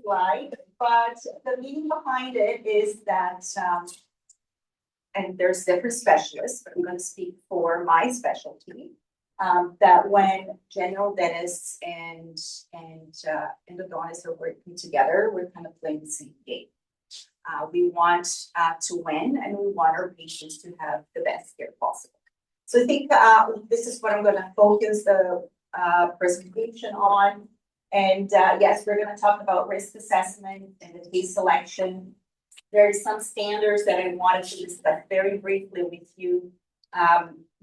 slide, but the meaning behind it is that, and there's different specialists, but I'm going to speak for my specialty, that when general dentists and endodontists are working together, we're kind of playing the same game. We want to win, and we want our patients to have the best care possible. So I think this is what I'm going to focus the presentation on. And yes, we're going to talk about risk assessment and the case selection. There are some standards that I wanted to discuss very briefly with you.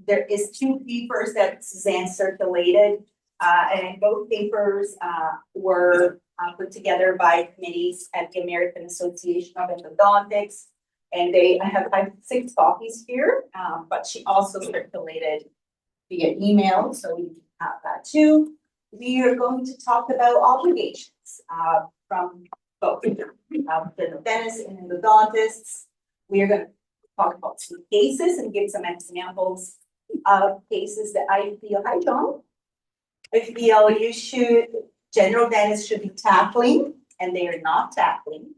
There is 2 papers that Suzanne circulated, and both papers were put together by committees at the American Association of Endodontics. And I have 6 copies here, but she also circulated via email, so we have that too. We are going to talk about obligations from both the dentists and endodontists. We are going to talk about some cases and give some examples of cases that I feel, hi John, I feel general dentists should be tackling, and they are not tackling.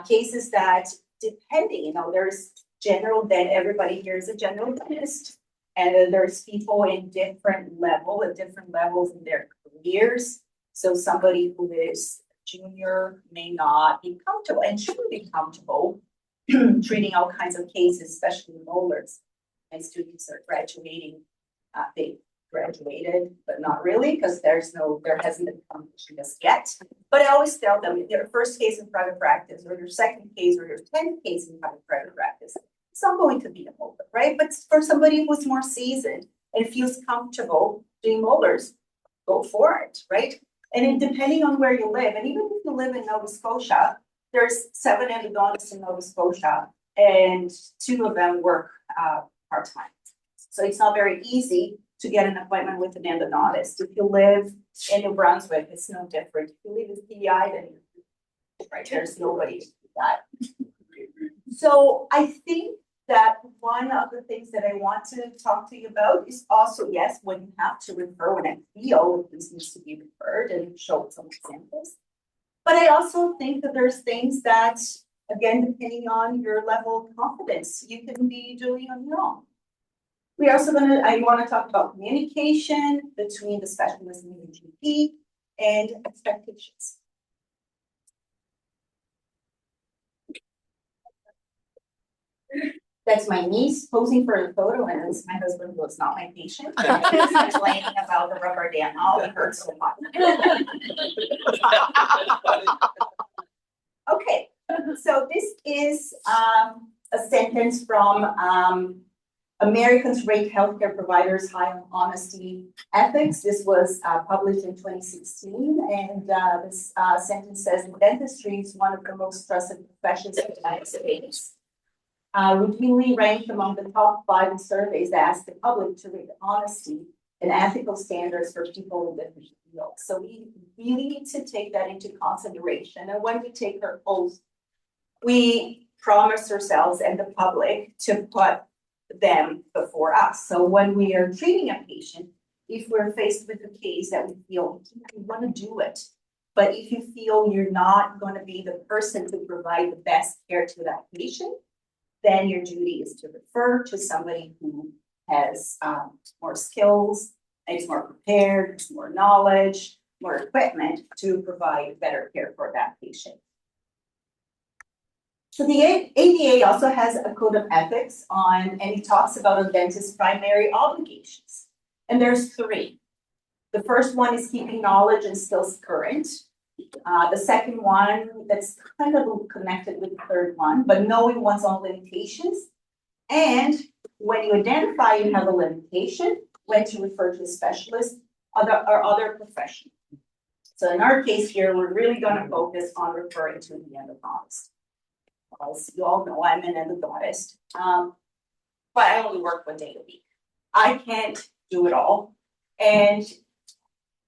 Cases that, depending, there's general dentist, everybody here is a general dentist, and then there's people in different levels in their careers. So somebody who is junior may not be comfortable and shouldn't be comfortable treating all kinds of cases, especially molars. And students are graduating, they graduated, but not really, because there hasn't been competition just yet. But I always tell them, their first case in private practice, or their second case, or their 10th case in private practice, it's not going to be a molar, right? But for somebody who's more seasoned and feels comfortable doing molars, go for it, right? And depending on where you live, and even if you live in Nova Scotia, there's 7 endodontists in Nova Scotia, and 2 of them work part-time. So it's not very easy to get an appointment with an endodontist. If you live in New Brunswick, it's no different. If you live in PEI, then right, there's nobody to do that. So I think that one of the things that I want to talk to you about is also, yes, when you have to refer, when I feel this needs to be referred, and show some examples. But I also think that there's things that, again, depending on your level of confidence, you can be doing on your own. I want to talk about communication between the specialist and the GP and expectations. That's my niece posing for a photo, and it's my husband who is not my patient. He's complaining about the rubber dam. Oh, it hurts so much. Okay, so this is a sentence from Americans Rate Healthcare Providers High on Honesty Ethics. This was published in 2016, and this sentence says, dentistry is one of the most trusted professions in the United States. Routinely ranked among the top 5 in surveys that ask the public to rate honesty and ethical standards for people in different fields. So we really need to take that into consideration. And when we take our oath, we promise ourselves and the public to put them before us. So when we are treating a patient, if we're faced with a case that we feel we want to do it, but if you feel you're not going to be the person to provide the best care to that patient, then your duty is to refer to somebody who has more skills, is more prepared, has more knowledge, more equipment to provide better care for that patient. So the ADA also has a code of ethics and it talks about a dentist's primary obligations. And there's 3. The first one is keeping knowledge and skills current. The second one, that's kind of connected with the third one, but knowing one's own limitations. And when you identify you have a limitation, when to refer to a specialist or other professional. So in our case here, we're really going to focus on referring to the endodontist. As you all know, I'm an endodontist, but I only work 1 day a week. I can't do it all. And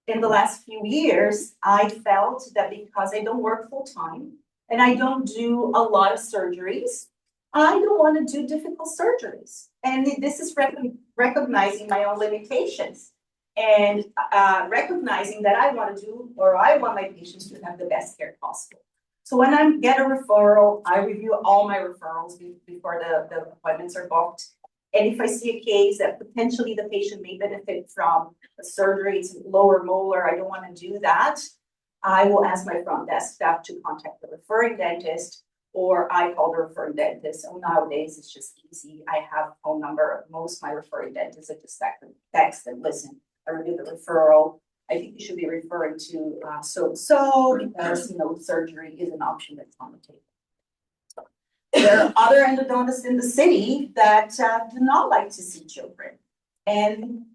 in the last few years, I felt that because I don't work full time and I don't do a lot of surgeries, I don't want to do difficult surgeries. And this is recognizing my own limitations. and recognizing that I want to do, or I want my patients to have the best care possible. So when I get a referral, I review all my referrals before the appointments are booked. And if I see a case that potentially the patient may benefit from a surgery, it's lower molar, I don't want to do that, I will ask my front desk staff to contact the referring dentist, or I call the referring dentist. So nowadays it's just easy. I have a phone number of most of my referring dentists. I just text and listen. I review the referral. I think you should be referring to so because surgery is an option that's on the table. There are other endodontists in the city that do not like to see children, and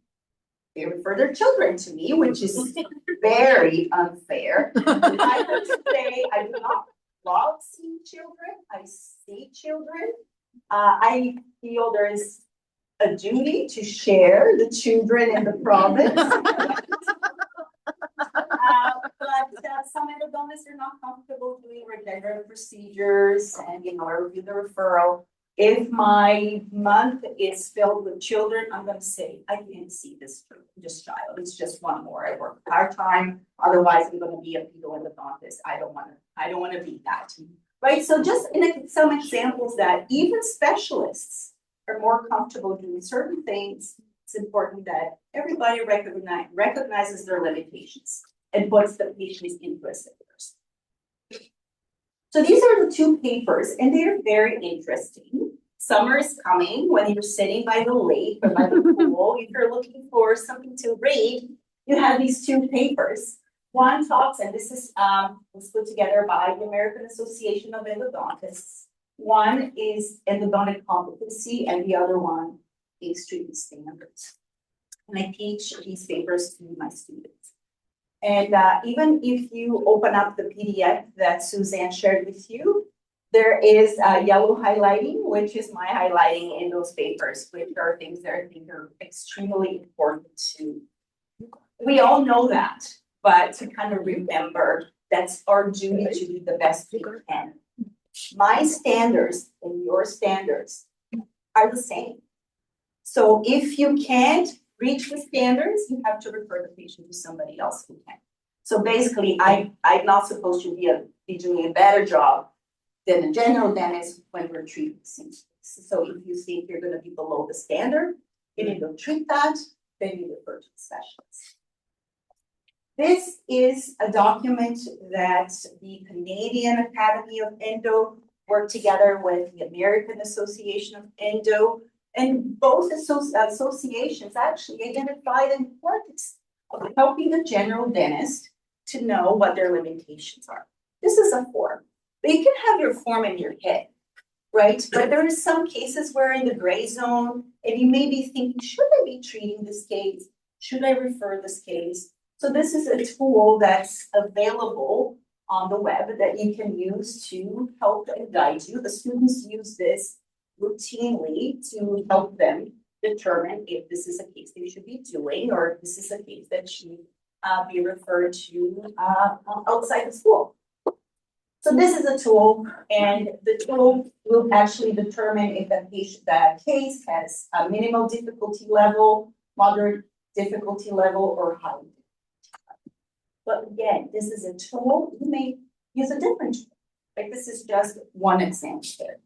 they refer their children to me, which is very unfair. I would say I do not love seeing children. I see children. I feel there is a duty to share the children in the province. But some endodontists are not comfortable doing regenerative procedures, and I review the referral. If my month is filled with children, I'm going to say I can't see this child. It's just one more. I work part-time. Otherwise, I'm going to be a pedo endodontist. I don't want to be that. Right. So just some examples that even specialists are more comfortable doing certain things. It's important that everybody recognizes their limitations and puts the patient's interest first. So these are the two papers, and they're very interesting. Summer is coming. When you're sitting by the lake or by the pool, if you're looking for something to read, you have these two papers. One talks, and this is was put together by the American Association of Endodontists. One is endodontic competency, and the other one is treatment standards. And I teach these papers to my students. And even if you open up the PDF that Suzanne shared with you, there is yellow highlighting, which is my highlighting in those papers, which are things that I think are extremely important to. We all know that, but to kind of remember that's our duty to do the best we can. My standards and your standards are the same. So if you can't reach the standards, you have to refer the patient to somebody else who can. So basically, I'm not supposed to be doing a better job than a general dentist when we're treating symptoms. So if you think you're going to be below the standard, you need to treat that, then you refer to the specialist. This is a document that the Canadian Academy of Endo worked together with the American Association of Endo, and both associations actually identify the importance of helping the general dentist to know what their limitations are. This is a form, but you can have your form in your head, right? But there are some cases where in the gray zone, and you may be thinking, should I be treating this case? Should I refer this case? So this is a tool that's available on the web that you can use to help and guide you. The students use this routinely to help them determine if this is a case they should be doing, or if this is a case that should be referred to outside the school. So this is a tool, and the tool will actually determine if that case has a minimal difficulty level, moderate difficulty level, or high difficulty. But again, this is a tool. You may use a different tool. Like this is just one example there.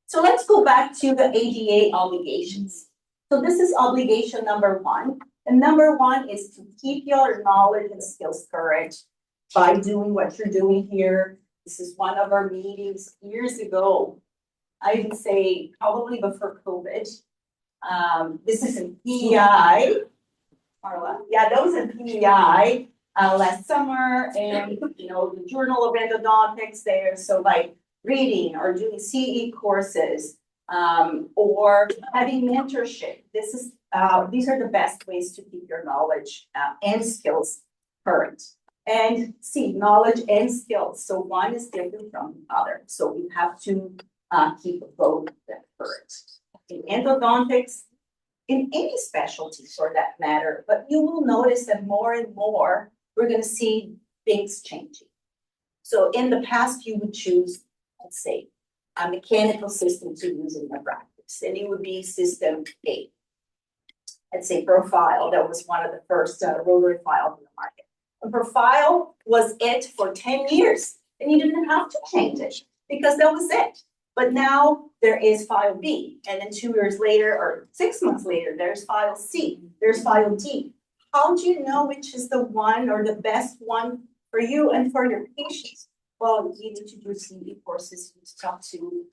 So let's go back to the ADA obligations. So this is obligation number one. And number one is to keep your knowledge and skills current by doing what you're doing here. This is one of our meetings years ago. I would say probably before COVID. This is in PEI. Marla. Yeah, that was in PEI last summer, and the Journal of Endodontics there. So like reading or doing CE courses, or having mentorship. These are the best ways to keep your knowledge and skills current. And see, knowledge and skills. So one is different from the other. So we have to keep both current. In endodontics, in any specialty for that matter, but you will notice that more and more, we're going to see things changing. So in the past, you would choose, let's say, a mechanical system to use in your practice, and it would be system A. I'd say Profile, that was one of the first rotary files in the market. And Profile was it for 10 years, and you didn't have to change it because that was it. But now there is file B, and then 2 years later or 6 months later, there's file C, there's file D. How do you know which is the one or the best one for you and for your patients? Well, you need to do CE courses, you need to talk to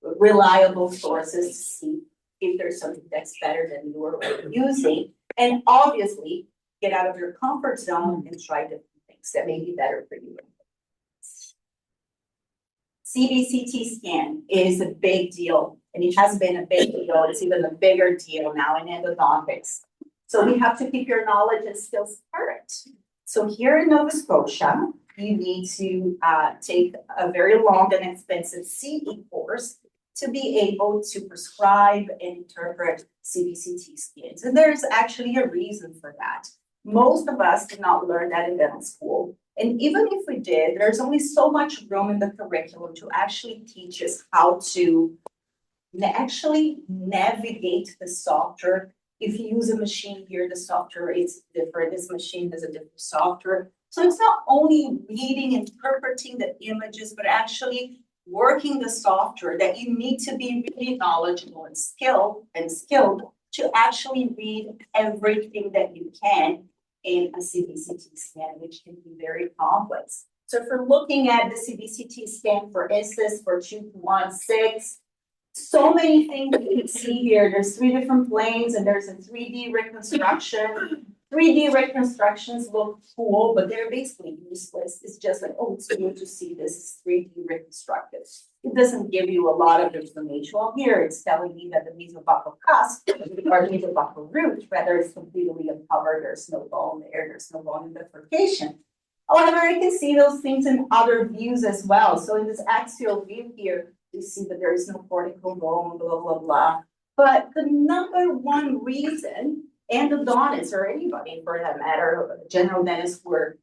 reliable sources to see if there's something that's better than you are using. And obviously, get out of your comfort zone and try different things that may be better for you. CBCT scan is a big deal, and it has been a big deal. It's even a bigger deal now in endodontics. So we have to keep your knowledge and skills current. So here in Nova Scotia, you need to take a very long and expensive CE course to be able to prescribe and interpret CBCT scans. And there's actually a reason for that. Most of us did not learn that in dental school. And even if we did, there's only so much room in the curriculum to actually teach us how to actually navigate the software. If you use a machine here, the software is different. This machine has a different software. So it's not only reading, interpreting the images, but actually working the software that you need to be really knowledgeable and skilled to actually read everything that you can in a CBCT scan, which can be very complex. So if we're looking at the CBCT scan, for instance, for 216, so many things you can see here. There's 3 different planes and there's a 3D reconstruction. 3D reconstructions look cool, but they're basically useless. It's just like, oh, it's good to see this 3D reconstructed. It doesn't give you a lot of information. Well, here it's telling me that the mesobuccal cusp or the mesobuccal root, whether it's completely uncovered, there's no bone there, there's no bone in bifurcation. However, I can see those things in other views as well. So in this axial view here, you see that there is no cortical bone, blah, blah, blah. But the number one reason endodontists or anybody for that matter, general dentists who are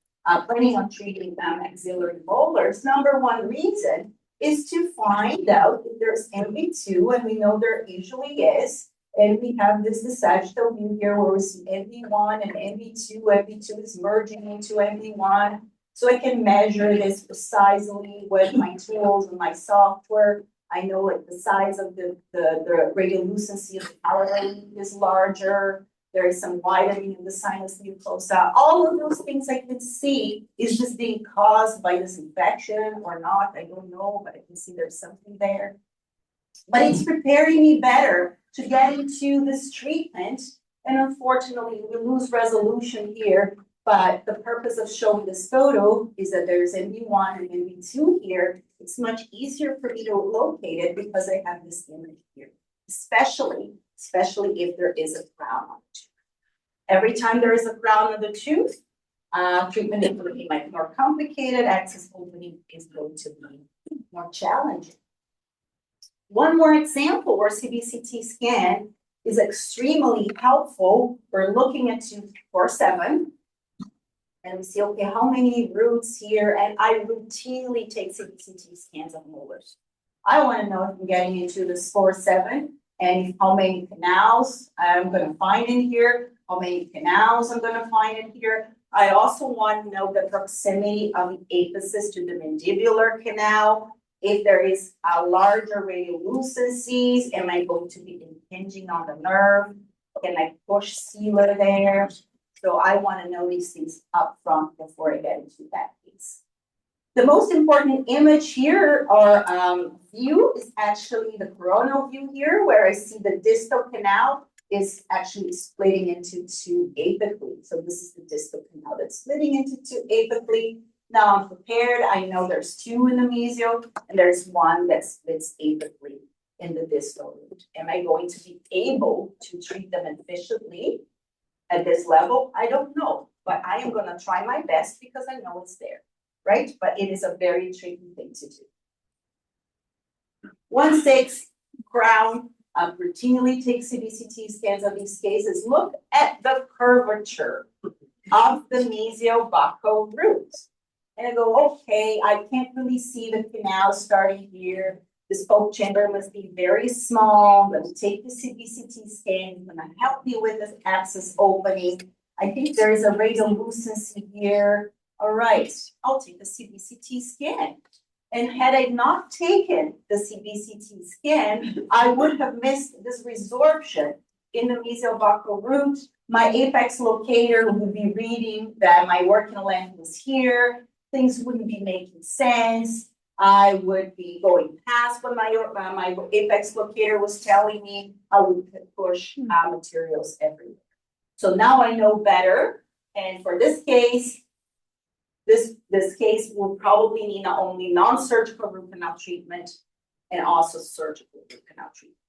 planning on treating axillary molars, number one reason is to find out if there's NV2, and we know there usually is. And we have this sagittal view here where we see NV1 and NV2. NV2 is merging into NV1. So I can measure this precisely with my tools and my software. I know like the size of the radiolucency of the palatal is larger. There is some widening in the sinus mucosa. All of those things I can see, is this being caused by this infection or not? I don't know, but I can see there's something there. But it's preparing me better to get into this treatment. And unfortunately, we lose resolution here. But the purpose of showing this photo is that there's NV1 and NV2 here. It's much easier for me to locate it because I have this image here, especially if there is a crown on the tooth. Every time there is a crown on the tooth, treatment is going to be much more complicated. Access opening is going to be more challenging. One more example where CBCT scan is extremely helpful. We're looking at tooth 4-7. And we see, okay, how many roots here? And I routinely take CBCT scans of molars. I want to know if I'm getting into the 4-7 and how many canals I'm going to find in here, how many canals I'm going to find in here. I also want to know the proximity of the apices to the mandibular canal. If there is a larger radiolucencies, am I going to be impinging on the nerve? Can I push sealer there? So I want to know these things up front before I get into that piece. The most important image here or view is actually the coronal view here, where I see the distal canal is actually splitting into 2 apically. So this is the distal canal that's splitting into 2 apically. Now I'm prepared. I know there's 2 in the mesial and there's 1 that splits apically in the distal root. Am I going to be able to treat them efficiently at this level? I don't know, but I am going to try my best because I know it's there, right? But it is a very tricky thing to do. 1-6 crown. Routinely take CBCT scans of these cases. Look at the curvature of the mesiobuccal root. And I go, okay, I can't really see the canal starting here. This pulp chamber must be very small. I'm going to take the CBCT scan. It's going to help me with this abscess opening. I think there is a radiolucency here. All right, I'll take the CBCT scan. And had I not taken the CBCT scan, I would have missed this resorption in the mesiobuccal root. My apex locator would be reading that my working length was here. Things wouldn't be making sense. I would be going past what my apex locator was telling me. I would push materials everywhere. So now I know better. And for this case, this case will probably need not only non-surgical root canal treatment and also surgical root canal treatment.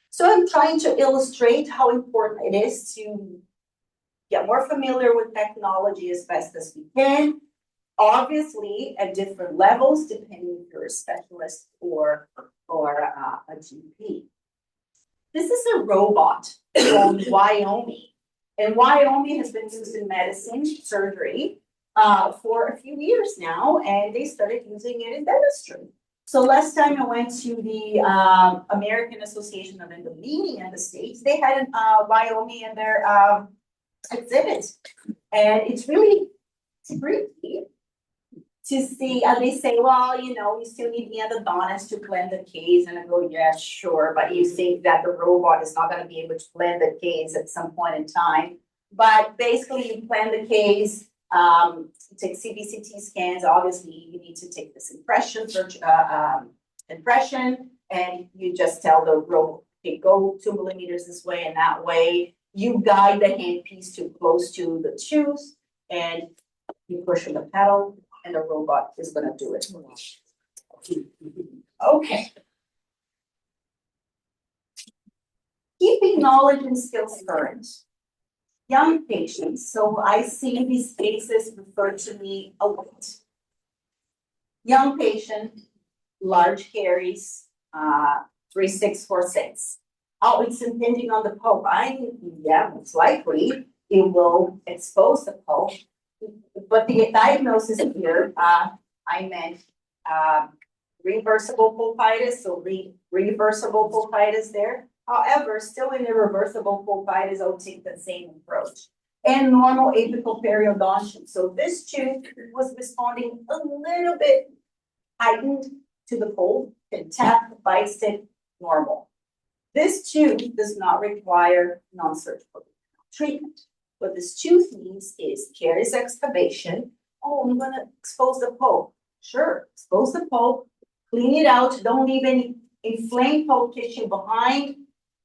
So I'm trying to illustrate how important it is to get more familiar with technology as best as we can. Obviously, at different levels, depending if you're a specialist or a GP. This is a robot called Wyoming. And Wyoming has been used in medicine, surgery, for a few years now, and they started using it in dentistry. So last time I went to the American Association of Endodontics in the States, they had Wyoming in their exhibit. And it's freaky to see, and they say, well, you know, you still need the endodontist to blend the case. And I go, yeah, sure. But you think that the robot is not going to be able to blend the case at some point in time. But basically, you blend the case, take CBCT scans. Obviously, you need to take this impression, and you just tell the robot, okay, go 2 millimeters this way and that way. You guide the handpiece too close to the tooth, and you push on the pedal, and the robot is going to do it. Okay. Keeping knowledge and skills current. Young patients. So I see these cases referred to me a lot. Young patient, large caries, 3646. Oh, it's impinging on the pulp. Yeah, most likely it will expose the pulp. But the diagnosis here, I meant reversible pulpitis, so reversible pulpitis there. However, still in irreversible pulpitis, I'll take the same approach. And normal apical periodontium. So this tooth was responding a little bit heightened to the pulp, can tap, bite stick, normal. This tooth does not require non-surgical treatment. What this tooth needs is caries excavation. Oh, I'm gonna expose the pulp. Sure, expose the pulp, clean it out, don't leave any inflamed pulp tissue behind,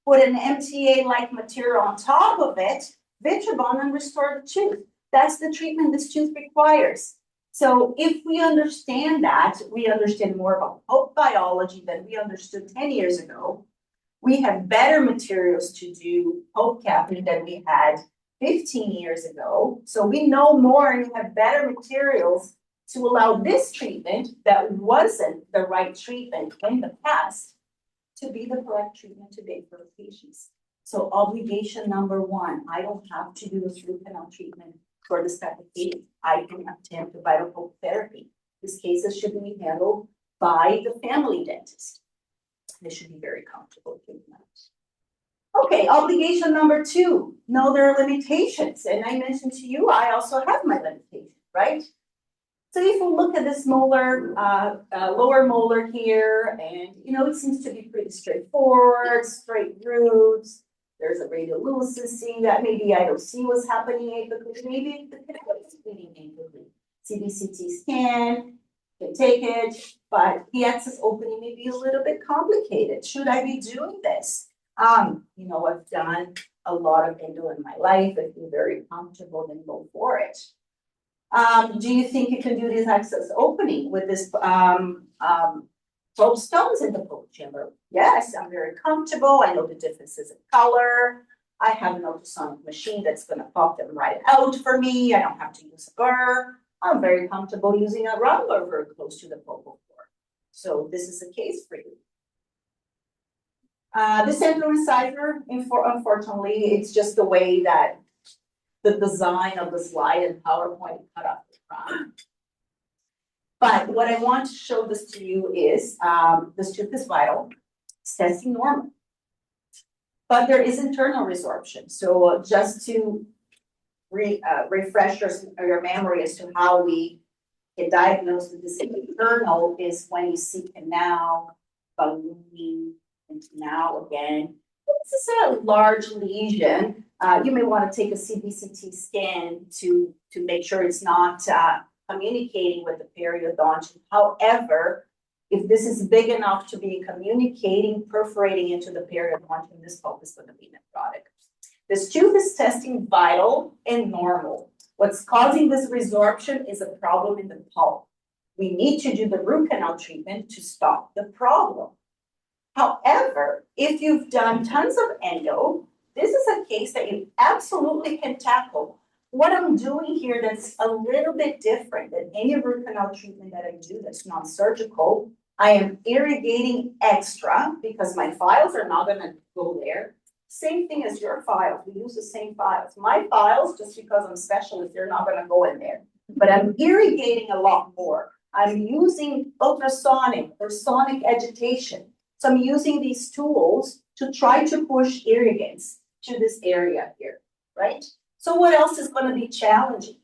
put an MTA-like material on top of it, Vitribond, and restore the tooth. That's the treatment this tooth requires. So if we understand that, we understand more about pulp biology than we understood 10 years ago. We have better materials to do pulp capping than we had 15 years ago. So we know more and we have better materials to allow this treatment that wasn't the right treatment in the past to be the correct treatment today for patients. So obligation number one, I don't have to do a root canal treatment for this type of case. I can attempt a vital pulp therapy. These cases should be handled by the family dentist. They should be very comfortable doing that. Okay, obligation number two, know there are limitations. And I mentioned to you, I also have my limitations, right? So if we look at this molar, lower molar here, and you know, it seems to be pretty straightforward, straight roots. There's a radiolucency that maybe I don't see what's happening apically. Maybe the canal is bleeding apically. CBCT scan, can take it, but the access opening may be a little bit complicated. Should I be doing this? You know, I've done a lot of endo in my life. I feel very comfortable, then go for it. Do you think you can do this access opening with this pulp stones in the pulp chamber? Yes, I'm very comfortable. I know the differences in color. I have an ultrasonic machine that's going to pop them right out for me. I don't have to use a burr. I'm very comfortable using a ruler very close to the pulpal floor. So this is a case for you. The central incisor, unfortunately, it's just the way that the design of the slide and PowerPoint cut up the front. But what I want to show this to you is, this tooth is vital, it's testing normal. But there is internal resorption, so just to refresh your memory as to how we get diagnosed with this internal is when you see canal, ballooning, and canal again. This is a large lesion. You may want to take a CBCT scan to make sure it's not communicating with the periodontium. However, if this is big enough to be communicating, perforating into the periodontium, this pulp is going to be necrotic. This tooth is testing vital and normal. What's causing this resorption is a problem in the pulp. We need to do the root canal treatment to stop the problem. However, if you've done tons of endo, this is a case that you absolutely can tackle. What I'm doing here that's a little bit different than any root canal treatment that I do that's non-surgical, I am irrigating extra because my files are not gonna go there. Same thing as your files, we use the same files. My files, just because I'm specialist, they're not gonna go in there. But I'm irrigating a lot more. I'm using ultrasonic or sonic agitation. So I'm using these tools to try to push irrigants to this area here, right? So what else is going to be challenging?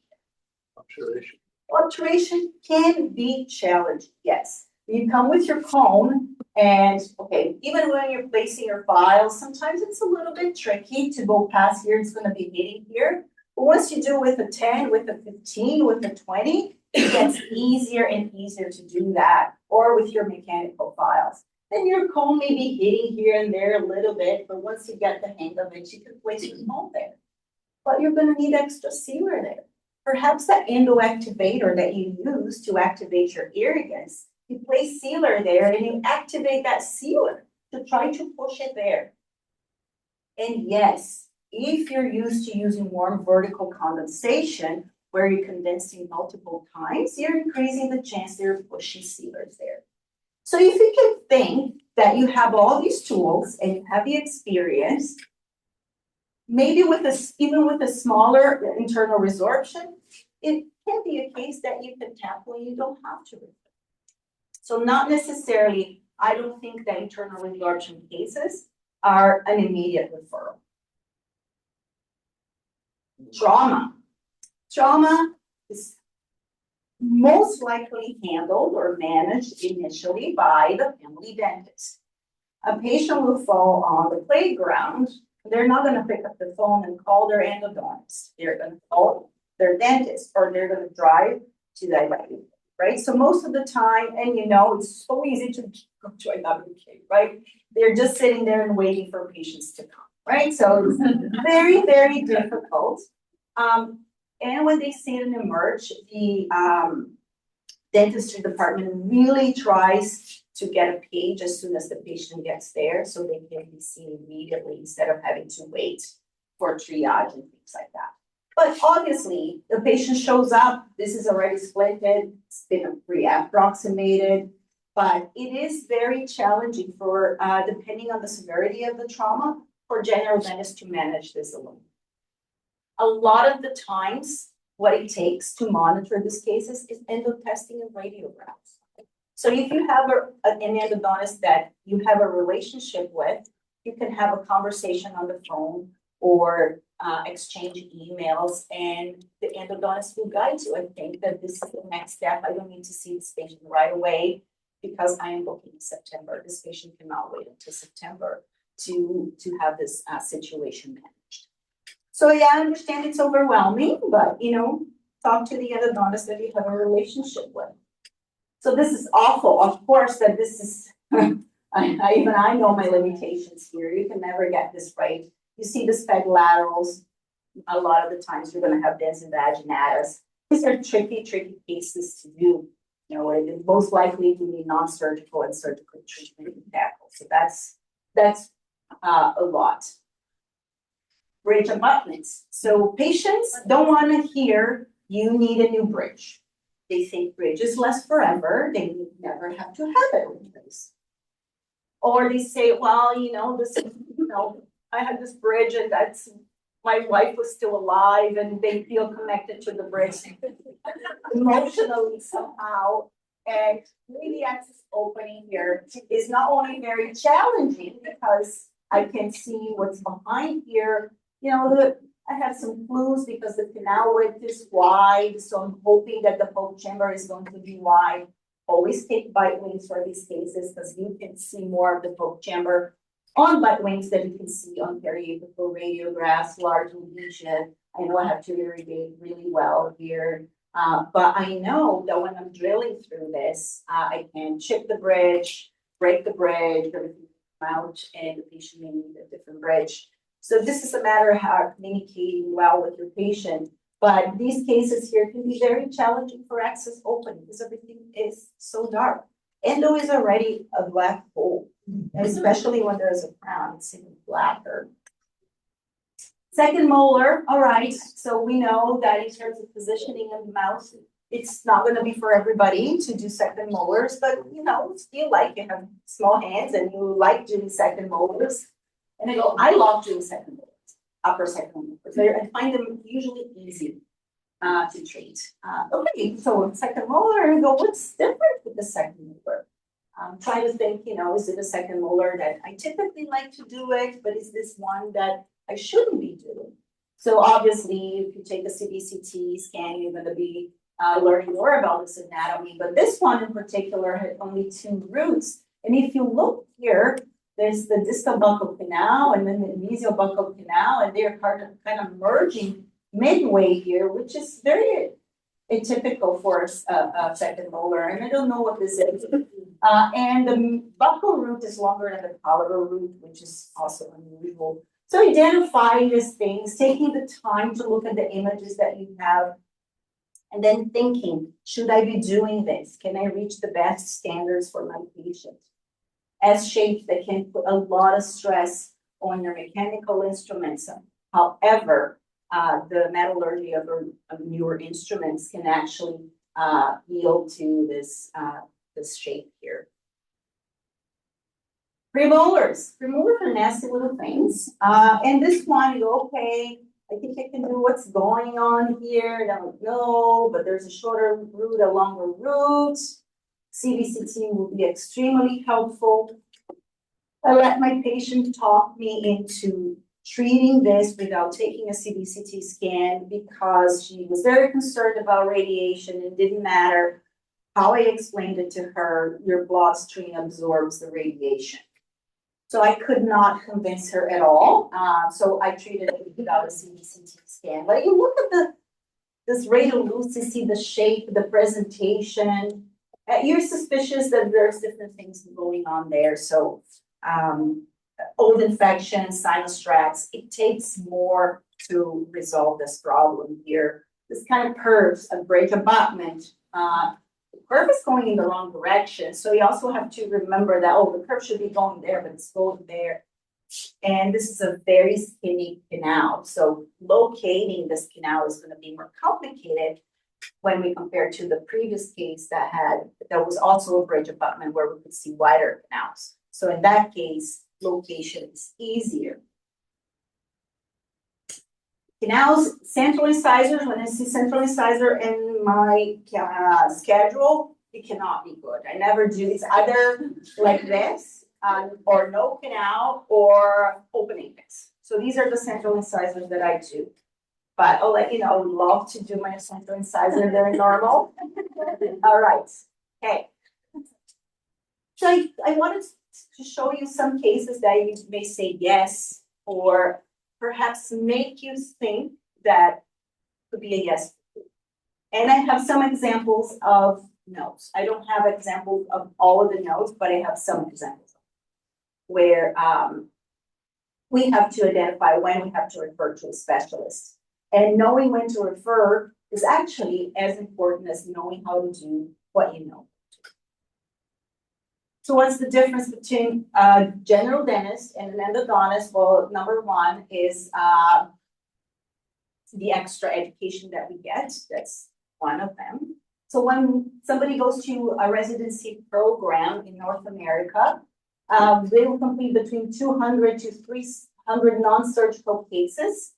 Obturation. Obturation can be challenging, yes. You come with your cone and, okay, even when you're placing your files, sometimes it's a little bit tricky to go past here. It's going to be hitting here. But once you do with a 10, with a 15, with a 20, it gets easier and easier to do that, or with your mechanical files. Then your cone may be hitting here and there a little bit, but once you get the hang of it, you can place your cone there. But you're going to need extra sealer there. Perhaps that endo activator that you use to activate your irrigants, you place sealer there and you activate that sealer to try to push it there. And yes, if you're used to using warm vertical condensation, where you're condensing multiple times, you're increasing the chance that you're pushing sealers there. So if you can think that you have all these tools and you have the experience, maybe even with a smaller internal resorption, it can be a case that you can tackle and you don't have to refer. So not necessarily, I don't think that internal resorption cases are an immediate referral. Trauma. Trauma is most likely handled or managed initially by the family dentist. A patient will fall on the playground, they're not going to pick up the phone and call their endodontist. They're going to call their dentist or they're going to drive to that right? So most of the time, and you know, it's so easy to go to a WK, right? They're just sitting there and waiting for patients to come, right? So it's very, very difficult. And when they see it emerge, the dentistry department really tries to get a page as soon as the patient gets there so they can be seen immediately instead of having to wait for triage and things like that. But obviously, the patient shows up, this is already splinted, it's been re-approximated, but it is very challenging for, depending on the severity of the trauma, for general dentists to manage this alone. A lot of the times, what it takes to monitor these cases is endo testing and radiographs. So if you have an endodontist that you have a relationship with, you can have a conversation on the phone or exchange emails, and the endodontist will guide you. I think that this is the next step. I don't need to see this patient right away because I am booking in September. This patient cannot wait until September to have this situation managed. So yeah, I understand it's overwhelming, but you know, talk to the endodontist that you have a relationship with. So this is awful. Of course, that this is, even I know my limitations here. You can never get this right. You see the spec laterals. A lot of the times you're going to have dens and vaginatus. These are tricky cases to do. You know, it most likely to be non-surgical and surgical treatment and tackle. So that's a lot. Bridge abutments. So patients don't want to hear you need a new bridge. They think bridges last forever. They never have to have it replaced. Or they say, well, you know, this, you know, I had this bridge and that's, my wife was still alive and they feel connected to the bridge emotionally somehow. And the access opening here is not only very challenging because I can see what's behind here. You know, I have some clues because the canal width is wide, so I'm hoping that the poke chamber is going to be wide. Always take bite wings for these cases because you can see more of the poke chamber on bite wings than you can see on periapical radiographs, large lesion. I know I have to irrigate really well here. But I know that when I'm drilling through this, I can chip the bridge, break the bridge, everything out, and the patient may need a different bridge. So this is a matter of how communicating well with your patient. But these cases here can be very challenging for access opening because everything is so dark. Endo is already a black hole, especially when there's a crown, it's even blacker. Second molar, all right, so we know that in terms of positioning of the mouth, it's not gonna be for everybody to do second molars, but you know, you like, you have small hands and you like doing second molars. And I love doing second molars, upper second molars. I find them usually easy to treat. Okay, so second molar, I go, what's different with the second molar? I'm trying to think, you know, is it a second molar that I typically like to do it, but is this one that I shouldn't be doing? So obviously, if you take a CBCT scan, you're gonna be learning more about this anatomy, but this one in particular had only 2 roots. And if you look here, there's the distal buccal canal and then the mesial buccal canal, and they're kind of merging midway here, which is very atypical for a second molar, and I don't know what this is. And the buccal root is longer than the palatal root, which is also unusual. So identifying these things, taking the time to look at the images that you have, and then thinking, should I be doing this? Can I reach the best standards for my patient? As shapes that can put a lot of stress on your mechanical instruments. However, the metallurgy of newer instruments can actually yield to this shape here. Premolars. Premolars are nasty little things. And this one, you go, okay, I think I can do what's going on here. I don't know, but there's a shorter root, a longer root. CBCT will be extremely helpful. I let my patient talk me into treating this without taking a CBCT scan because she was very concerned about radiation. It didn't matter how I explained it to her, your bloodstream absorbs the radiation. So I could not convince her at all. So I treated it without a CBCT scan. But you look at this radiolucity, the shape, the presentation, you're suspicious that there's different things going on there. So old infections, sinus tracts, it takes more to resolve this problem here. This kind of curves, a break abutment, the curve is going in the wrong direction. So you also have to remember that, oh, the curve should be going there, but it's going there. And this is a very skinny canal. So locating this canal is going to be more complicated when we compare to the previous case that was also a bridge abutment where we could see wider canals. So in that case, location is easier. Canals, central incisors, when I see central incisor in my schedule, it cannot be good. I never do. It's either like this or no canal or opening this. So these are the central incisors that I do. But I'll let you know, I would love to do my central incisor. They're normal. All right. Okay. So I wanted to show you some cases that you may say yes, or perhaps make you think that could be a yes. And I have some examples of no's. I don't have examples of all of the no's, but I have some examples where we have to identify when we have to refer to a specialist. And knowing when to refer is actually as important as knowing how to do what you know. So what's the difference between a general dentist and an endodontist? Well, number one is the extra education that we get. That's one of them. So when somebody goes to a residency program in North America, they will complete between 200 to 300 non-surgical cases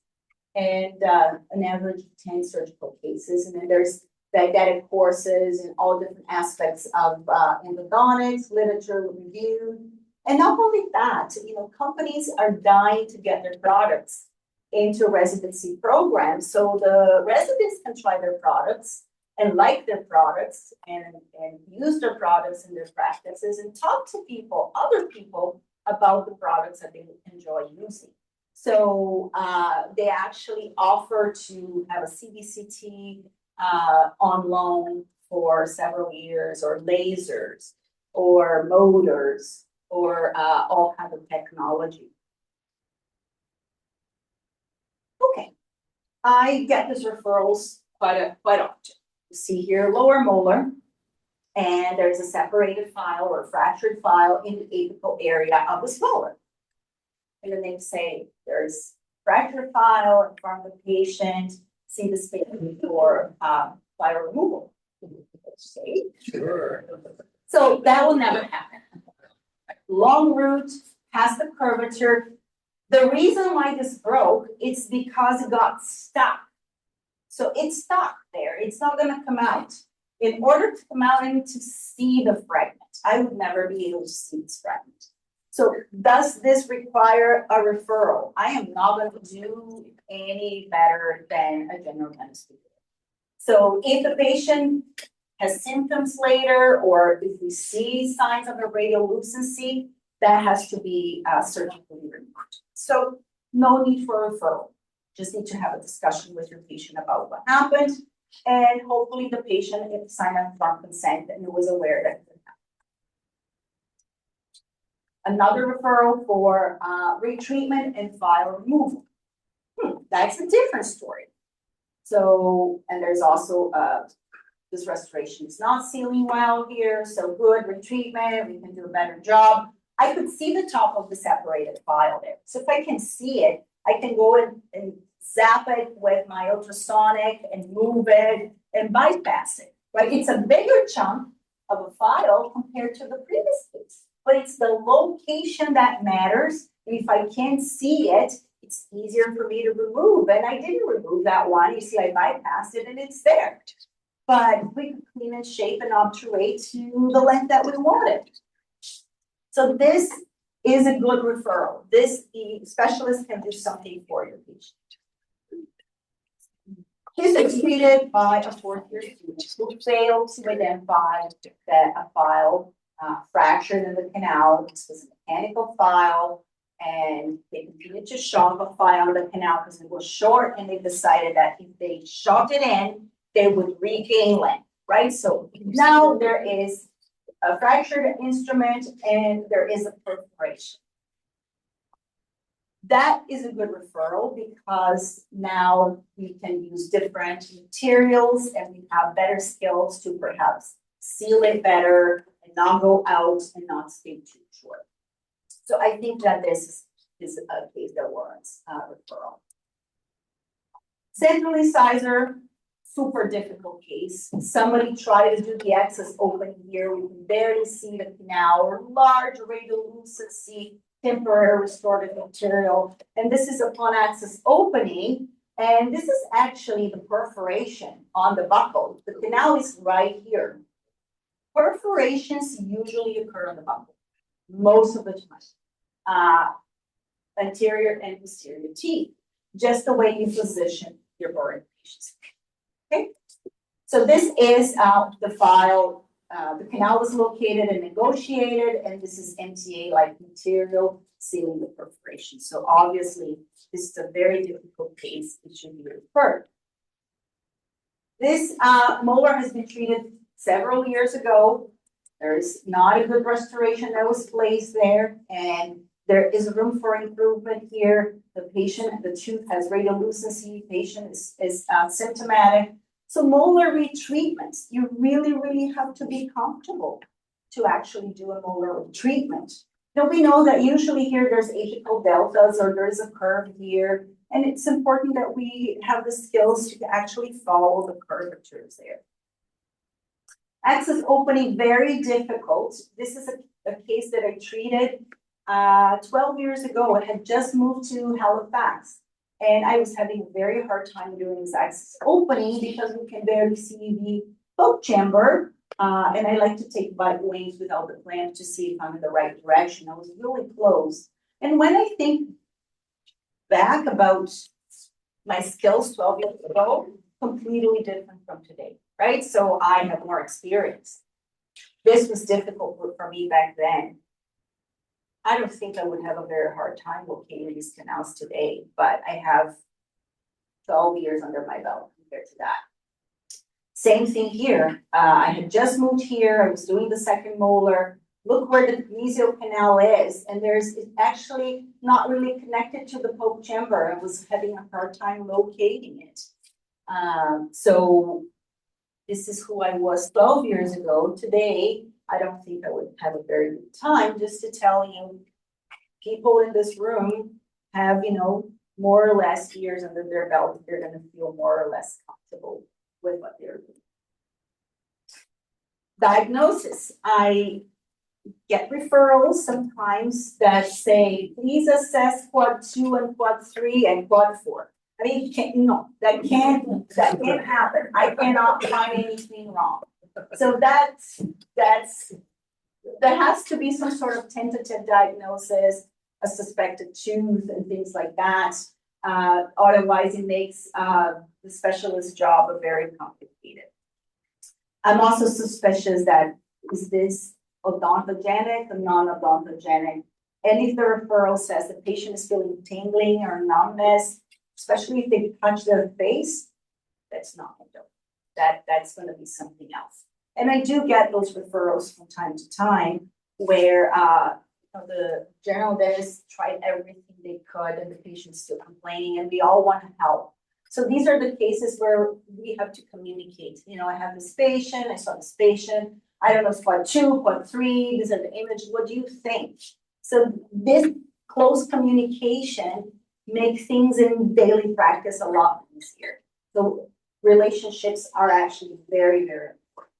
and an average of 10 surgical cases. And then there's didactic courses in all different aspects of endodontics, literature review. And not only that, companies are dying to get their products into residency programs. So the residents can try their products and like their products and use their products in their practices and talk to people, other people about the products that they enjoy using. So they actually offer to have a CBCT on loan for several years, or lasers, or motors, or all kinds of technology. Okay, I get these referrals quite often. You see here lower molar, and there's a separated file or fractured file in the apical area of the molar. And then they say there's fractured file in front of the patient, see the space for file removal. Okay. Sure. So that will never happen. Long root has the curvature. The reason why this broke, it's because it got stuck. So it's stuck there. It's not going to come out. In order to come out, I need to see the fragment. I would never be able to see this fragment. So does this require a referral? I am not going to do any better than a general dentist. So if the patient has symptoms later, or if we see signs of a radiolucency, that has to be surgically removed. So no need for a referral. Just need to have a discussion with your patient about what happened, and hopefully the patient signed up for consent and was aware that it happened. Another referral for retreatment and file removal. That's a different story. So, and there's also this restoration is not sealing well here, so good retreatment, we can do a better job. I could see the top of the separated file there. So if I can see it, I can go and zap it with my ultrasonic and move it and bypass it, right? It's a bigger chunk of a file compared to the previous case, but it's the location that matters. And if I can't see it, it's easier for me to remove. And I didn't remove that one. You see, I bypassed it and it's there. But we can clean and shape and obturate to the length that we wanted. So this is a good referral. This specialist can do something for your patient. This is treated by a fourth-year student who failed to identify that a file fractured in the canal. This was a mechanical file, and they continued to shove a file in the canal because it was short, and they decided that if they shoved it in, they would regain length, right? So now there is a fractured instrument and there is a perforation. That is a good referral because now we can use different materials and we have better skills to perhaps seal it better and not go out and not stay too short. So I think that this is a case that warrants referral. Central incisor, super difficult case. Somebody tried to do the access opening here. We can barely see the canal, or large radiolucency, temporary restorative material. And this is upon access opening. And this is actually the perforation on the buccal. The canal is right here. Perforations usually occur on the buccal, most of the time. Anterior and posterior teeth, just the way you position your boring patients. Okay, so this is the file. The canal was located and negotiated, and this is MTA-like material sealing the perforation. So obviously, this is a very difficult case. It should be referred. This molar has been treated several years ago. There is not a good restoration that was placed there, and there is room for improvement here. The patient, the tooth has radiolucency. Patient is symptomatic. So molar retreatments, you really have to be comfortable to actually do a molar retreatment. Now we know that usually here there's apical deltas or there's a curve here, and it's important that we have the skills to actually follow the curvatures there. Access opening, very difficult. This is a case that I treated 12 years ago. I had just moved to Halifax. And I was having a very hard time doing this access opening because we can barely see the poke chamber. And I like to take bite wings without the clamp to see if I'm in the right direction. I was really close. And when I think back about my skills 12 years ago, completely different from today, right? So I have more experience. This was difficult for me back then. I don't think I would have a very hard time locating these canals today, but I have 12 years under my belt compared to that. Same thing here. I had just moved here. I was doing the second molar. Look where the mesial canal is, and it's actually not really connected to the poke chamber. I was having a hard time locating it. So this is who I was 12 years ago. Today, I don't think I would have a very good time. Just to tell you, people in this room have, more or less years under their belt. They're going to feel more or less comfortable with what they're doing. Diagnosis. I get referrals sometimes that say, please assess quad 2 and quad 3 and quad 4. I mean, that can't happen. I cannot find anything wrong. So there has to be some sort of tentative diagnosis, a suspected tooth and things like that. Otherwise it makes the specialist job very complicated. I'm also suspicious that is this odontogenic or non-odontogenic? And if the referral says the patient is feeling tingling or numbness, especially if they touch their face, that's not endo. That's going to be something else. And I do get those referrals from time to time where the general dentist tried everything they could and the patient's still complaining, and we all want to help. So these are the cases where we have to communicate. I have this patient, I saw this patient, I don't know, it's quad 2, quad 3, these are the images, what do you think? So this close communication makes things in daily practice a lot easier. So relationships are actually very, very important.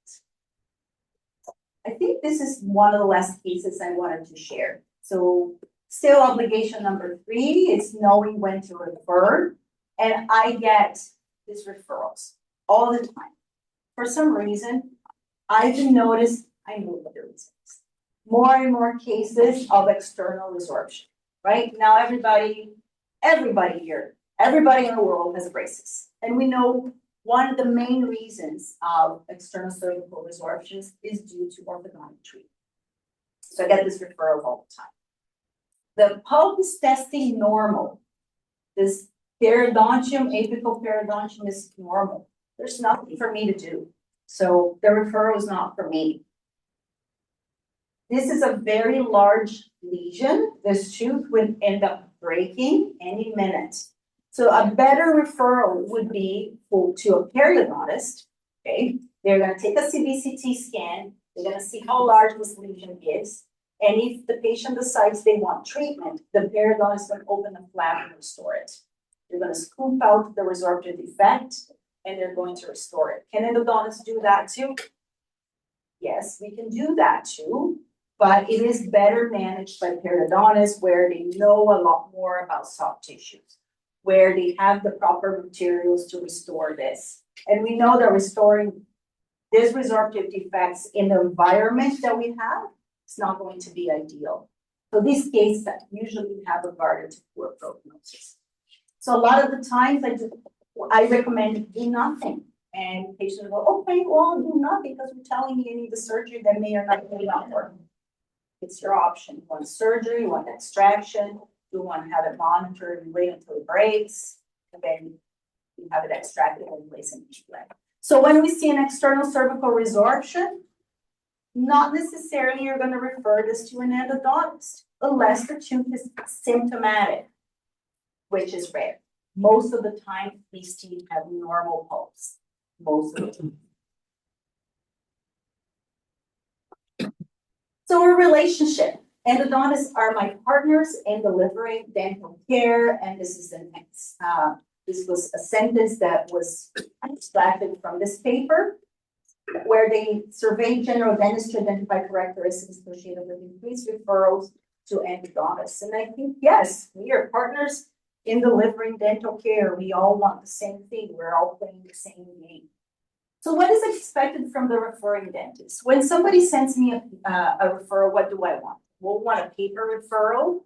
I think this is one of the last cases I wanted to share. So still obligation number 3 is knowing when to refer. And I get these referrals all the time. For some reason, I've noticed, I know what the reason is, more and more cases of external resorption, right? Now everybody here, everybody in the world has braces. And we know one of the main reasons of external cervical resorptions is due to orthodontic treatment. So I get this referral all the time. The pulp is testing normal. This periodontium, apical periodontium is normal. There's nothing for me to do. So the referral is not for me. This is a very large lesion. This tooth would end up breaking any minute. So a better referral would be to a periodontist. Okay, they're going to take a CBCT scan. They're going to see how large this lesion is. And if the patient decides they want treatment, the periodontist is going to open the flap and restore it. They're going to scoop out the resorptive defect and they're going to restore it. Can endodontists do that too? Yes, we can do that too, but it is better managed by periodontists where they know a lot more about soft tissues, where they have the proper materials to restore this. And we know that restoring these resorptive defects in the environment that we have, it's not going to be ideal. So these cases that usually have regarded to poor prognosis. So a lot of the times I recommend do nothing. And patients go, okay, well, do nothing because you're telling me you need the surgery that may or not work. It's your option. You want surgery, you want extraction, you want to have it monitored, you wait until it breaks, and then you have it extracted and placed in each leg. So when we see an external cervical resorption, not necessarily you're going to refer this to an endodontist unless the tooth is symptomatic, which is rare. Most of the time, these teeth have normal pulse. Most of the time. So a relationship. Endodontists are my partners in delivering dental care, and this is the next. This was a sentence that was extracted from this paper, where they surveyed general dentists to identify characteristics associated with increased referrals to endodontists. And I think, yes, we are partners. in delivering dental care, we all want the same thing. We're all playing the same game. So what is expected from the referring dentist? When somebody sends me a referral, what do I want? We'll want a paper referral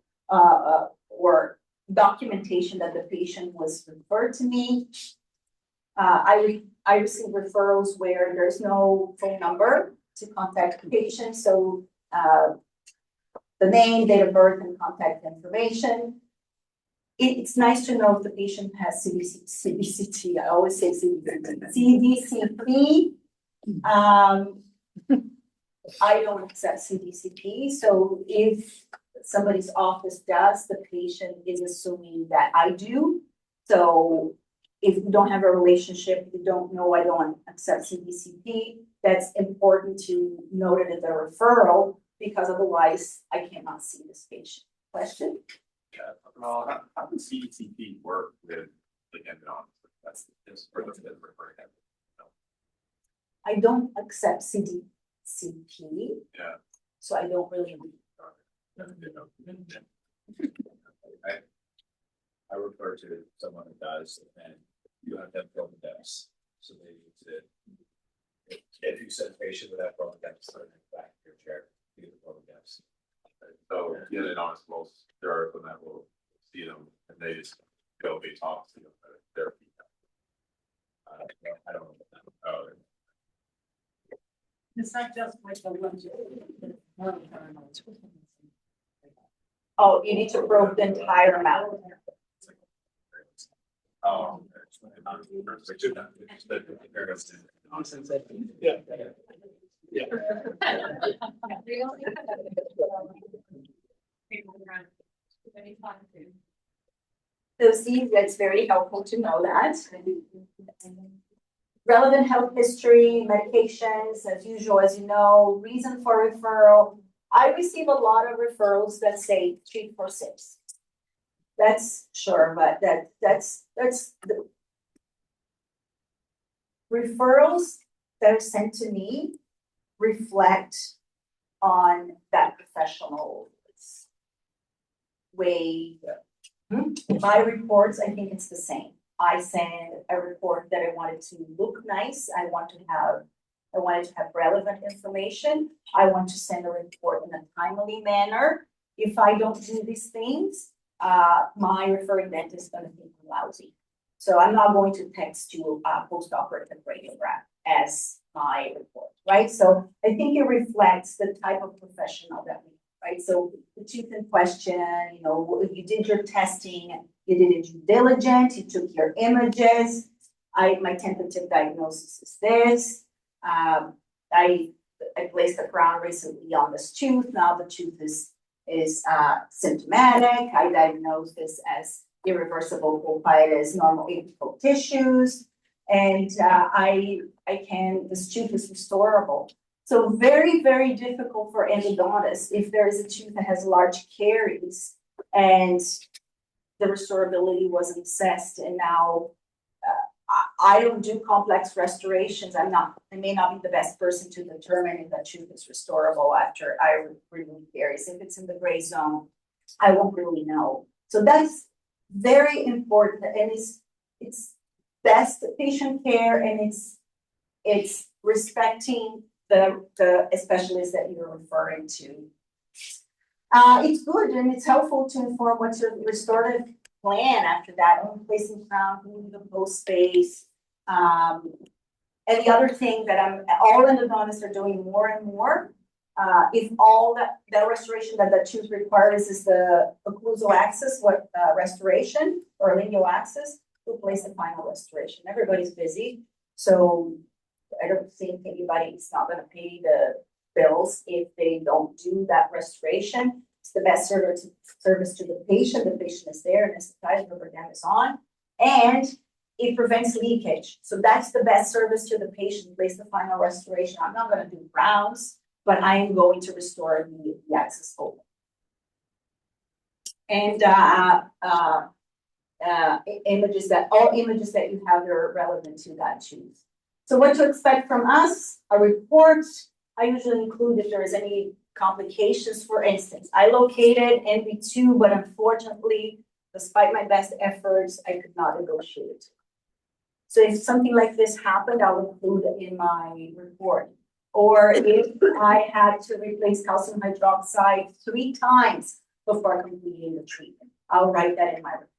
or documentation that the patient was referred to me. I receive referrals where there's no phone number to contact the patient, so the name, date of birth, and contact information. It's nice to know if the patient has CBCT. I always say CBCT. I don't accept CBCT, so if somebody's office does, the patient is assuming that I do. So if you don't have a relationship, you don't know, I don't accept CBCT, that's important to note it in the referral, because otherwise I cannot see this patient. Question? Yeah, well, how does CECP work with the endodontics? That's just for the referring. I don't accept CBCT. Yeah. So I don't really. I refer to someone that does, and you have to have broken dents. So they need to, if you send a patient with that broken dents, they're back in your chair, you get the broken dents. So the endodontists will, there are people that will see them and they just go, they talk to them, their feedback. I don't know about that. Oh, It's not just like the ones. Oh, you need to probe the entire mouth. Yeah. Yeah. So see, that's very helpful to know that. Relevant health history, medications, as usual, as you know, reason for referral. I receive a lot of referrals that say 346. That's sure, but that's the referrals that are sent to me reflect on that professional way. My reports, I think it's the same. I send a report that I wanted to look nice. I wanted to have relevant information. I want to send a report in a timely manner. If I don't do these things, my referring dentist is going to think I'm lousy. So I'm not going to text you a post-operative radiograph as my report, right? So I think it reflects the type of professional that we have, right? So the tooth in question, you know, you did your testing, you did it due diligence, you took your images. My tentative diagnosis is this. I placed a crown recently on this tooth. Now the tooth is symptomatic. I diagnosed this as irreversible pulpitis, normal apical tissues, and this tooth is restorable. So very, very difficult for endodontists if there is a tooth that has large caries and the restorability wasn't assessed, and now I don't do complex restorations. I may not be the best person to determine if that tooth is restorable after I remove caries. If it's in the gray zone, I won't really know. So that's very important, and it's best patient care, and it's respecting the specialist that you're referring to. It's good and it's helpful to inform what's your restorative plan after that, only placing crown, moving the post space. And the other thing that all endodontists are doing more and more, if all that restoration that the tooth requires is the occlusal axis, restoration or lingual axis, we'll place the final restoration. Everybody's busy, so I don't think anybody's not going to pay the bills if they don't do that restoration. It's the best service to the patient. The patient is there, anesthetized, rubber dam is on, and it prevents leakage. So that's the best service to the patient. Place the final restoration. I'm not going to do rounds, but I am going to restore the axis open. And all images that you have are relevant to that tooth. So what to expect from us? A report. I usually include if there is any complications. For instance, I located NB2, but unfortunately despite my best efforts, I could not negotiate. So if something like this happened, I'll include it in my report. Or if I had to replace calcium hydroxide 3 times before completing the treatment, I'll write that in my report.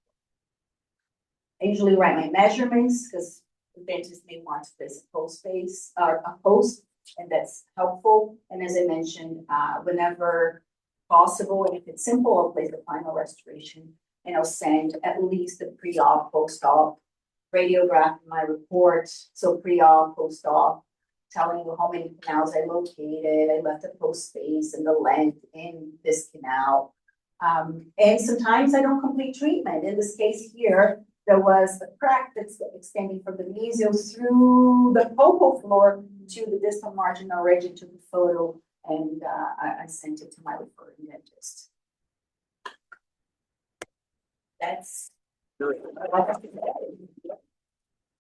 I usually write my measurements because the dentist may want to place a post space or a post, and that's helpful. And as I mentioned, whenever possible, and if it's simple, I'll place the final restoration, and I'll send at least the pre-op, post-op radiograph in my report. So pre-op, post-op, telling you how many canals I located, I left a post space and the length in this canal. And sometimes I don't complete treatment. In this case here, there was a crack that's extending from the mesial through the vocal floor to the distal marginal ridge. I took a photo and I sent it to my referring dentist. That's